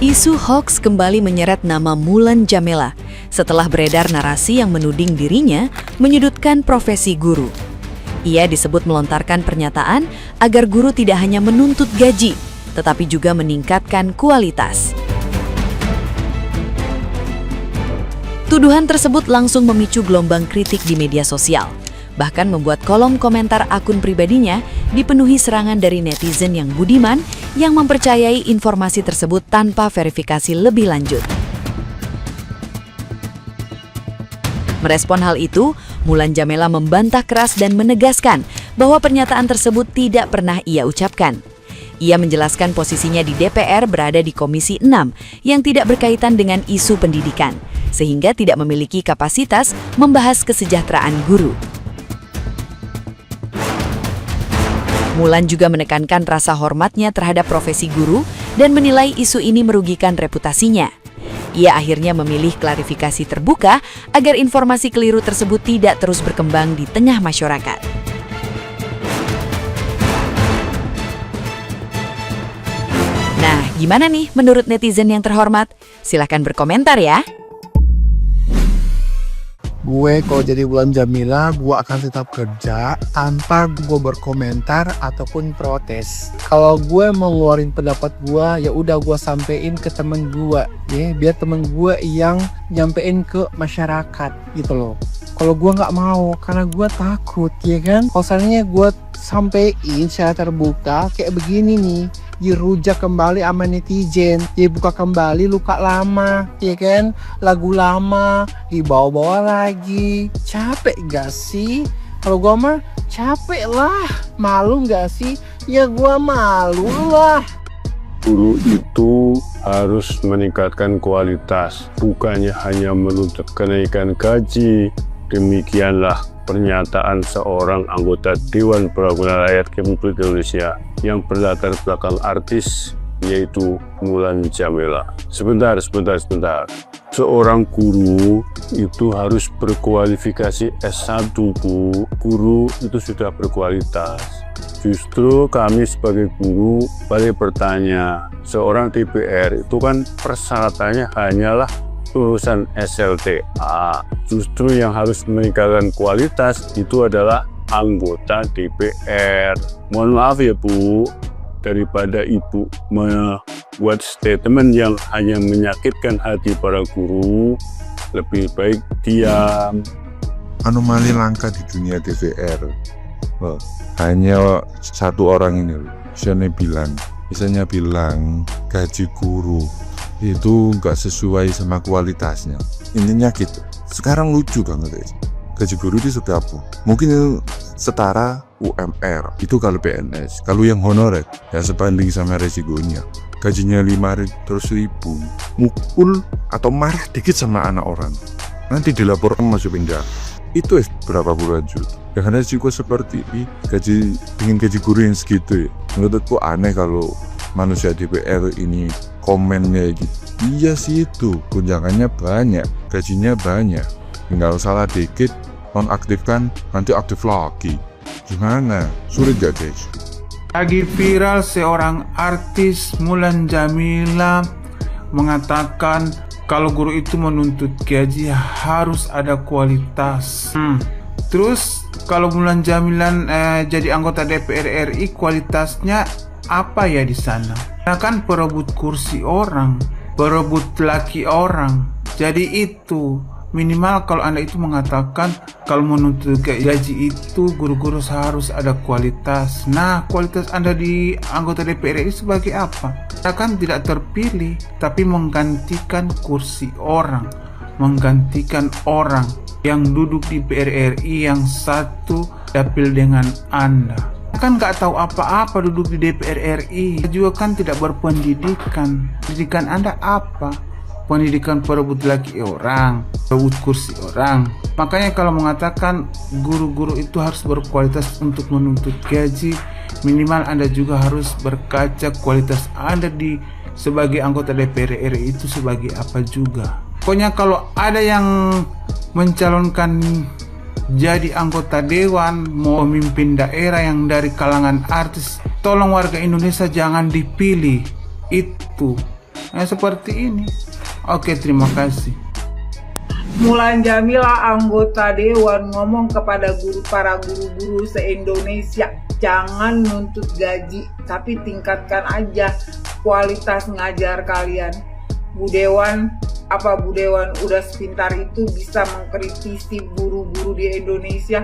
Isu hoaks kembali menyeret nama Mulan Jameela setelah beredar narasi yang menuding dirinya menyudutkan profesi guru. Ia disebut melontarkan pernyataan agar guru tidak hanya menuntut gaji, tetapi juga meningkatkan kualitas. Tuduhan tersebut langsung memicu gelombang kritik di media sosial, bahkan membuat kolom komentar akun pribadinya dipenuhi serangan dari netizen yang budiman yang mempercayai informasi tersebut tanpa verifikasi lebih lanjut. Merespon hal itu, Mulan Jameela membantah keras dan menegaskan bahwa pernyataan tersebut tidak pernah ia ucapkan. Ia menjelaskan posisinya di DPR berada di Komisi 6 yang tidak berkaitan dengan isu pendidikan, sehingga tidak memiliki kapasitas membahas kesejahteraan guru. Mulan juga menekankan rasa hormatnya terhadap profesi guru dan menilai isu ini merugikan reputasinya. Ia akhirnya memilih klarifikasi terbuka agar informasi keliru tersebut tidak terus berkembang di tengah masyarakat. Nah, gimana nih menurut netizen yang terhormat? Silahkan berkomentar ya. Gue kalau jadi Mulan Jameela, gue akan tetap kerja tanpa gue berkomentar ataupun protes. Kalau gue mau ngeluarin pendapat gue, ya udah gue sampein ke temen gue, ya biar temen gue yang nyampein ke masyarakat gitu loh. Kalau gue nggak mau, karena gue takut, ya kan? Kalau seandainya gue sampein secara terbuka kayak begini nih, dirujak kembali sama netizen, dibuka kembali luka lama, ya kan? Lagu lama dibawa-bawa lagi. Capek gak sih? Kalau gua mah capek lah. Malu gak sih? Ya gua malu lah. Guru itu harus meningkatkan kualitas, bukannya hanya menuntut kenaikan gaji. Demikianlah pernyataan seorang anggota Dewan Perwakilan Rakyat Republik Indonesia yang berlatar belakang artis, yaitu Mulan Jameela. Sebentar. Seorang guru itu harus berkualifikasi S1, Bu. Guru itu sudah berkualitas. Justru kami sebagai guru balik bertanya, seorang DPR itu kan persyaratannya hanyalah lulusan SLTA. Justru yang harus meningkatkan kualitas itu adalah anggota DPR. Mohon maaf ya Bu, daripada Ibu membuat statement yang hanya menyakitkan hati para guru, lebih baik diam. Anomali langka di dunia DPR. Loh, hanya satu orang ini loh, misalnya bilang gaji guru itu nggak sesuai sama kualitasnya. Intinya gitu. Sekarang lucu banget ya. Gaji guru itu berapa? Mungkin itu setara UMR. Itu kalau PNS. Kalau yang honorer ya sebanding sama resikonya. Gajinya 500.000. Mukul atau marah dikit sama anak orang, nanti dilaporkan masuk penjara. Itu berapa puluhan juta. Dengan resiko seperti ini, gaji guru yang segitu ya. Menurutku aneh kalau manusia DPR ini komennya gitu. Iya sih, itu tunjangannya banyak, gajinya banyak, tinggal salah dikit nonaktifkan, nanti aktif lagi. Gimana? Sulit gak guys? Lagi viral seorang artis Mulan Jameela mengatakan kalau guru itu menuntut gaji harus ada kualitas. Terus kalau Mulan Jameela jadi anggota DPR RI, kualitasnya apa ya di sana? Nah kan perebut kursi orang, perebut laki orang. Jadi itu minimal kalau Anda itu mengatakan kalau menuntut gaji itu guru-guru harus ada kualitas. Nah, kualitas Anda di anggota DPR RI sebagai apa? Anda kan tidak terpilih, tapi menggantikan kursi orang, menggantikan orang yang duduk di DPR RI yang satu dapil dengan Anda. Kan nggak tahu apa-apa duduk di DPR RI, juga kan tidak berpendidikan. Pendidikan Anda apa? Pendidikan perebut laki orang, perebut kursi orang. Makanya kalau mengatakan guru-guru itu harus berkualitas untuk menuntut gaji, minimal Anda juga harus berkaca kualitas Anda sebagai anggota DPR RI itu sebagai apa juga. Pokoknya kalau ada yang mencalonkan jadi anggota dewan, mau memimpin daerah yang dari kalangan artis, tolong warga Indonesia jangan dipilih. Itu seperti ini. Oke, terima kasih. Mulan Jamila, anggota Dewan, ngomong kepada para guru-guru se-Indonesia, jangan nuntut gaji, tapi tingkatkan aja kualitas ngajar kalian. Bu Dewan udah sepintar itu bisa mengkritisi guru-guru di Indonesia?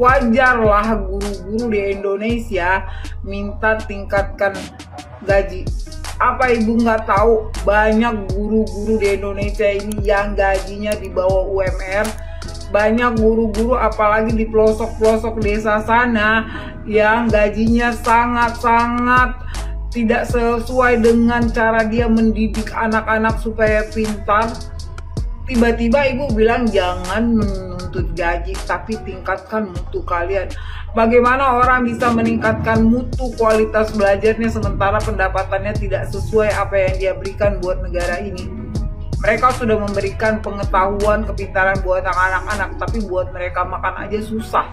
Wajarlah guru-guru di Indonesia minta tingkatkan gaji. Apa ibu nggak tahu banyak guru-guru di Indonesia ini yang gajinya di bawah UMR? Banyak guru-guru apalagi di pelosok-pelosok desa sana yang gajinya sangat-sangat tidak sesuai dengan cara dia mendidik anak-anak supaya pintar. Tiba-tiba ibu bilang jangan menuntut gaji tapi tingkatkan mutu kalian. Bagaimana orang bisa meningkatkan mutu kualitas belajarnya sementara pendapatannya tidak sesuai apa yang dia berikan buat negara ini? Mereka sudah memberikan pengetahuan, kepintaran buat anak-anak, tapi buat mereka makan aja susah.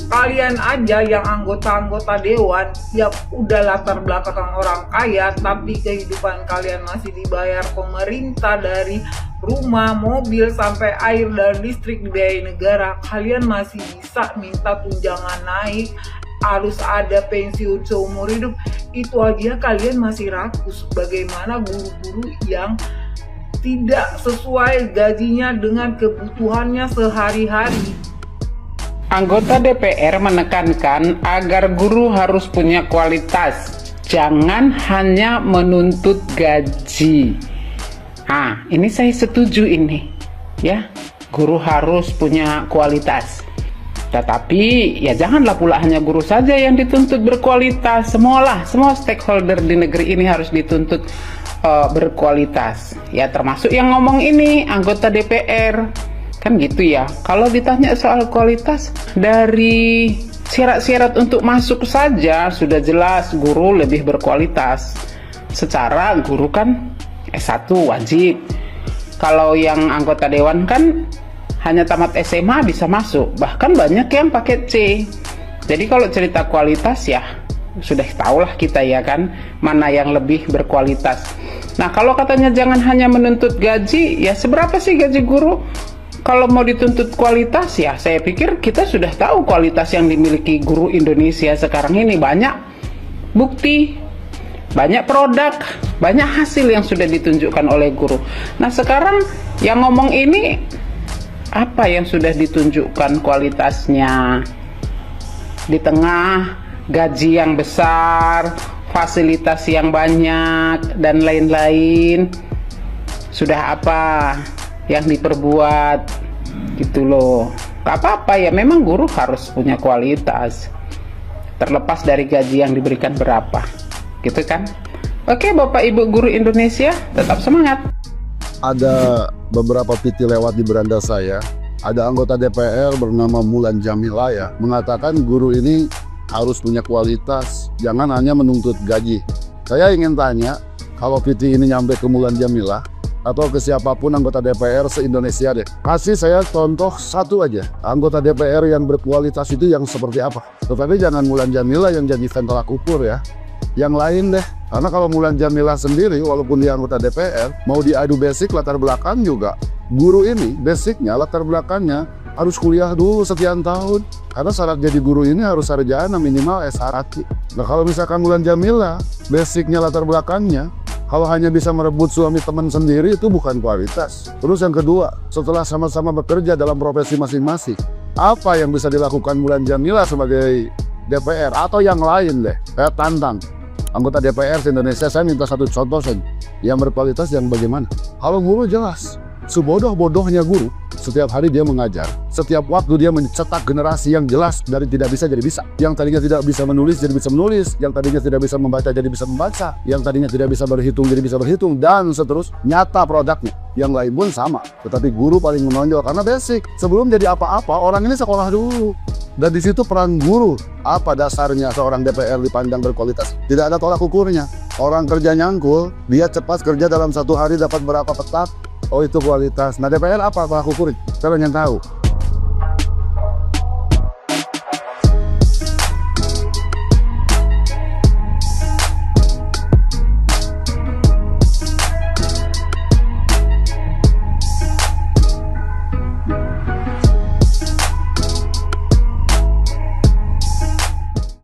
Kalian aja yang anggota-anggota dewan yang udah latar belakang orang kaya, tapi kehidupan kalian masih dibayar pemerintah dari rumah, mobil, sampai air dan listrik dibiayai negara. Kalian masih bisa minta tunjangan naik, harus ada pensiun seumur hidup. Itu aja kalian masih rakus. Bagaimana guru-guru yang tidak sesuai gajinya dengan kebutuhannya sehari-hari? Anggota DPR menekankan agar guru harus punya kualitas, jangan hanya menuntut gaji. Ini saya setuju ini, ya, guru harus punya kualitas. Tetapi ya janganlah pula hanya guru saja yang dituntut berkualitas. Semua stakeholder di negeri ini harus dituntut berkualitas. Ya termasuk yang ngomong ini anggota DPR. Kan gitu ya. Kalau ditanya soal kualitas, dari syarat-syarat untuk masuk saja sudah jelas guru lebih berkualitas. Secara guru kan S1 wajib. Kalau yang anggota dewan kan hanya tamat SMA bisa masuk. Bahkan banyak yang pakai C. Jadi kalau cerita kualitas ya sudah tahulah kita ya kan mana yang lebih berkualitas. Nah kalau katanya jangan hanya menuntut gaji, ya seberapa sih gaji guru? Kalau mau dituntut kualitas ya saya pikir kita sudah tahu kualitas yang dimiliki guru Indonesia sekarang ini. Banyak bukti, banyak produk, banyak hasil yang sudah ditunjukkan oleh guru. Nah sekarang yang ngomong ini apa yang sudah ditunjukkan kualitasnya? Di tengah gaji yang besar, fasilitas yang banyak, dan lain-lain, sudah apa yang diperbuat gitu loh. Gak apa-apa ya, memang guru harus punya kualitas terlepas dari gaji yang diberikan berapa gitu kan. Oke Bapak Ibu guru Indonesia, tetap semangat. Ada beberapa PT lewat di beranda saya, ada anggota DPR bernama Mulan Jamila ya, mengatakan guru ini harus punya kualitas, jangan hanya menuntut gaji. Saya ingin tanya, kalau PT ini nyampe ke Mulan Jamila atau ke siapapun anggota DPR se-Indonesia deh, kasih saya contoh satu aja anggota DPR yang berkualitas itu yang seperti apa. Tetapi jangan Mulan Jamila yang jadi tolak ukur ya, yang lain deh. Karena kalau Mulan Jamila sendiri walaupun dia anggota DPR, mau diadu basic latar belakang juga, guru ini basicnya latar belakangnya harus kuliah dulu sekian tahun. Karena syarat jadi guru ini harus sarjana minimal S1. Nah kalau misalkan Mulan Jamila basicnya latar belakangnya kalau hanya bisa merebut suami teman sendiri, itu bukan kualitas. Terus yang kedua, setelah sama-sama bekerja dalam profesi masing-masing, apa yang bisa dilakukan Mulan Jamila sebagai DPR atau yang lain deh? Saya tantang anggota DPR di Indonesia, saya minta satu contoh saja yang berkualitas, yang bagaimana. Kalau guru jelas, sebodoh-bodohnya guru, setiap hari dia mengajar, setiap waktu dia mencetak generasi yang jelas dari tidak bisa jadi bisa, yang tadinya tidak bisa menulis jadi bisa menulis, yang tadinya tidak bisa membaca jadi bisa membaca, yang tadinya tidak bisa berhitung jadi bisa berhitung, dan seterusnya. Nyata produknya. Yang lain pun sama, tetapi guru paling menonjol karena basic. Sebelum jadi apa-apa, orang ini sekolah dulu. Dan di situ peran guru. Apa dasarnya seorang DPR dipandang berkualitas? Tidak ada tolak ukurnya. Orang kerja nyangkul, dia cepat kerja dalam satu hari dapat berapa petak, oh itu kualitas. Nah DPR apa tolak ukur? Saya ingin tahu.